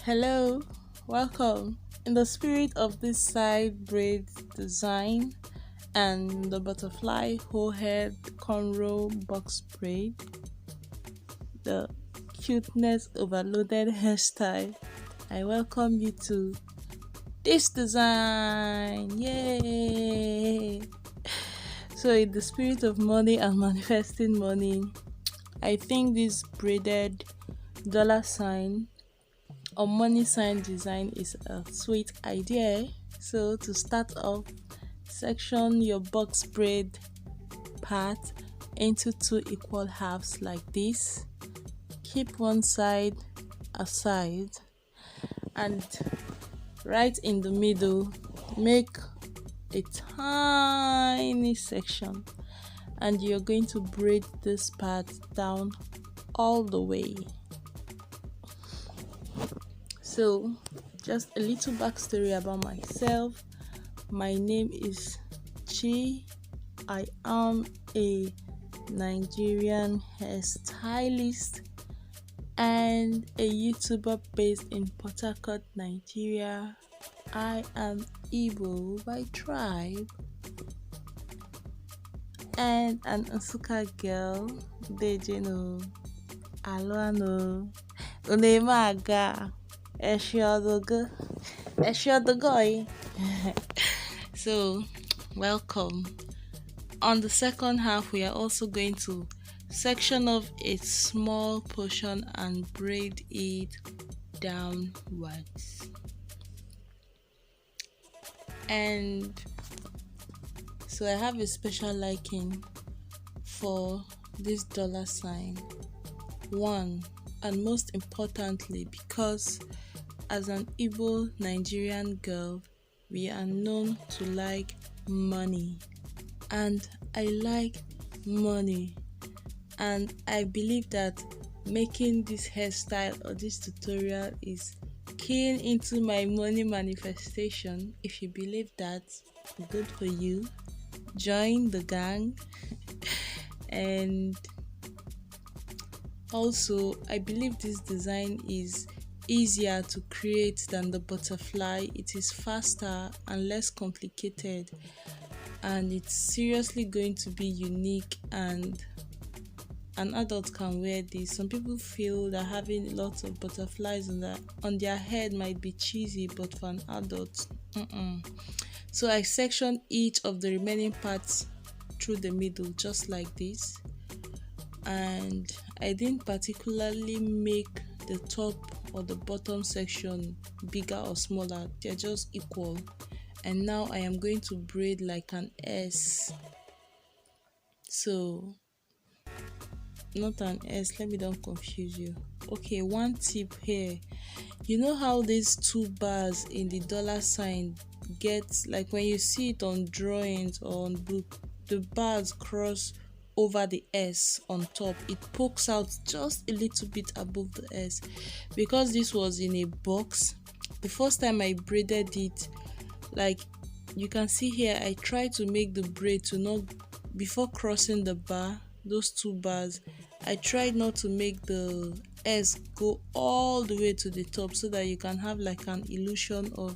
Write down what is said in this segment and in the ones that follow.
Hello, welcome. In the spirit of this side braid design and the butterfly whole head cornrow box braid, the cuteness overloaded hairstyle, I welcome you to this design. Yay! So, in the spirit of money and manifesting money, I think this braided dollar sign or money sign design is a sweet idea. So to start off, section your box braid part into two equal halves like this. Keep one side aside and right in the middle make a tiny section, and you're going to braid this part down all the way. So, just a little backstory about myself. My name is Chi. I am a Nigerian hairstylist and a YouTuber based in Port Harcourt, Nigeria. I am Igbo by tribe and an Nsukka girl. Dejeno, Aloano, Unemaga. Eshodogoy. So, welcome. On the second half, we are also going to section off a small portion and braid it downwards. And so I have a special liking for this dollar sign. One, and most importantly, because as an Igbo Nigerian girl, we are known to like money, and I like money, and I believe that making this hairstyle or this tutorial is keying into my money manifestation. If you believe that, good for you. Join the gang. And also, I believe this design is easier to create than the butterfly. It is faster and less complicated, and it's seriously going to be unique, and an adult can wear this. Some people feel that having lots of butterflies on their head might be cheesy, but for an adult, So I section each of the remaining parts through the middle just like this, and I didn't particularly make the top or the bottom section bigger or smaller. They're just equal. And now I am going to braid like an S. So not an S, let me don't confuse you. Okay, one tip here. You know how these two bars in the dollar sign get, like when you see it on drawings or on book, the bars cross over the S on top. It pokes out just a little bit above the S. Because this was in a box, the first time I braided it, like you can see here, I tried to make the braid to not, before crossing the bar, those two bars, I tried not to make the S go all the way to the top, so that you can have like an illusion of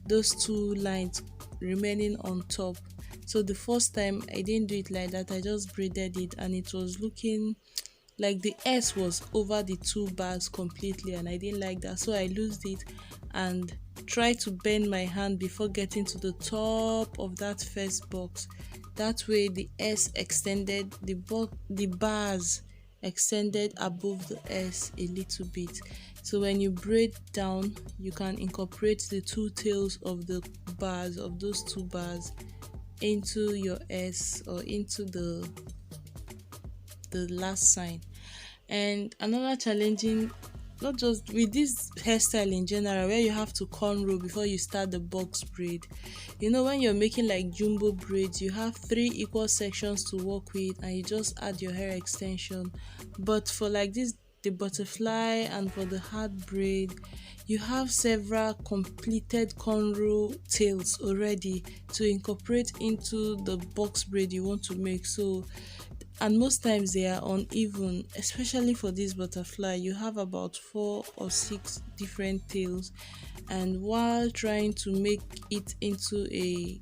those two lines remaining on top. So the first time I didn't do it like that. I just braided it and it was looking like the S was over the two bars completely, and I didn't like that. So I loosed it and tried to bend my hand before getting to the top of that first box. That way the S extended, the bars extended above the S a little bit. So when you braid down, you can incorporate the two tails of the bars, of those two bars, into your S or into the last sign. And another challenging, not just with this hairstyle in general, where you have to cornrow before you start the box braid. You know, when you're making like jumbo braids, you have 3 equal sections to work with and you just add your hair extension. But for like this, the butterfly, and for the hard braid, you have several completed cornrow tails already to incorporate into the box braid you want to make. So and most times they are uneven, especially for this butterfly. You have about 4 or 6 different tails, and while trying to make it into a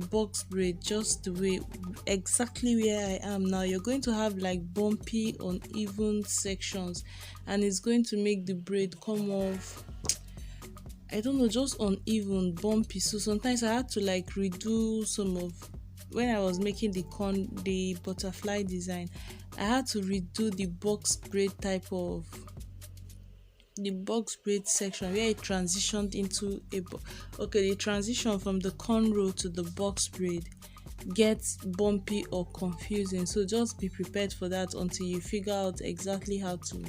box braid just the way exactly where I am now, you're going to have like bumpy uneven sections, and it's going to make the braid come off, I don't know, just uneven, bumpy. So sometimes I had to like redo some of, when I was making the butterfly design, I had to redo the box braid section where it transitioned into okay, the transition from the cornrow to the box braid gets bumpy or confusing. So just be prepared for that until you figure out exactly how to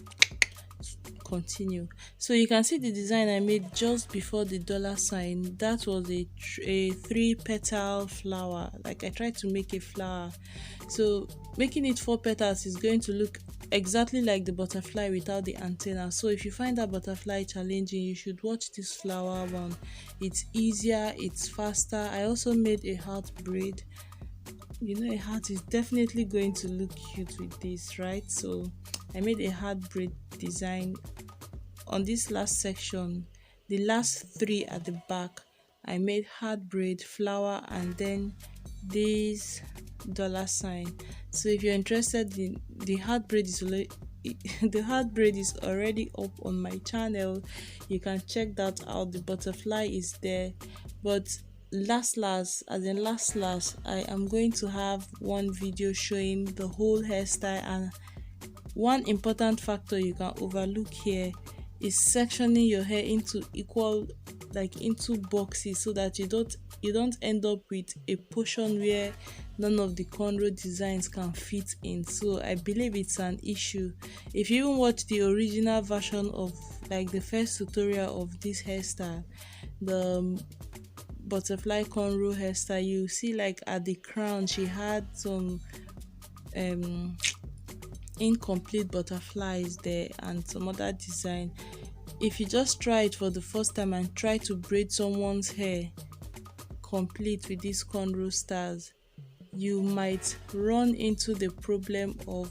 continue. So you can see the design I made just before the dollar sign. That was a 3 petal flower. Like I tried to make a flower, so making it 4 petals is going to look exactly like the butterfly without the antenna. So if you find that butterfly challenging, you should watch this flower one. It's easier, it's faster. I also made a heart braid. You know, a heart is definitely going to look cute with this, right? So I made a heart braid design on this last section. The last 3 at the back, I made heart braid, flower, and then this dollar sign. So if you're interested, in the heart braid is the heart braid is already up on my channel. You can check that out. The butterfly is there, but last I am going to have one video showing the whole hairstyle. And one important factor you can overlook here is sectioning your hair into equal, like into boxes, so that you don't end up with a portion where none of the cornrow designs can fit in. So I believe it's an issue. If you even watch the original version of, like, the first tutorial of this hairstyle, the butterfly cornrow hairstyle, you see like at the crown she had some incomplete butterflies there and some other design. If you just try it for the first time and try to braid someone's hair complete with these cornrow styles, you might run into the problem of,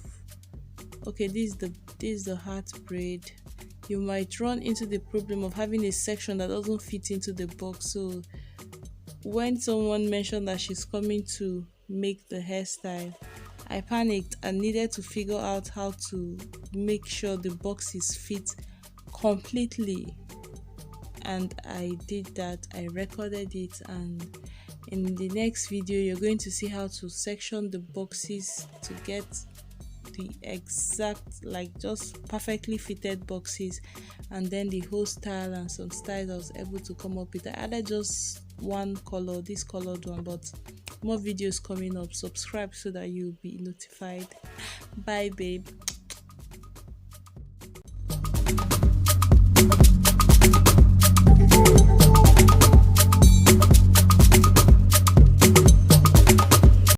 okay, this is the heart braid. You might run into the problem of having a section that doesn't fit into the box. So when someone mentioned that she's coming to make the hairstyle, I panicked and needed to figure out how to make sure the boxes fit completely. And I did that. I recorded it, and in the next video you're going to see how to section the boxes to get the exact, like, just perfectly fitted boxes, and then the whole style and some styles I was able to come up with. I added just one color, this colored one, but more videos coming up. Subscribe so that you'll be notified. Bye babe.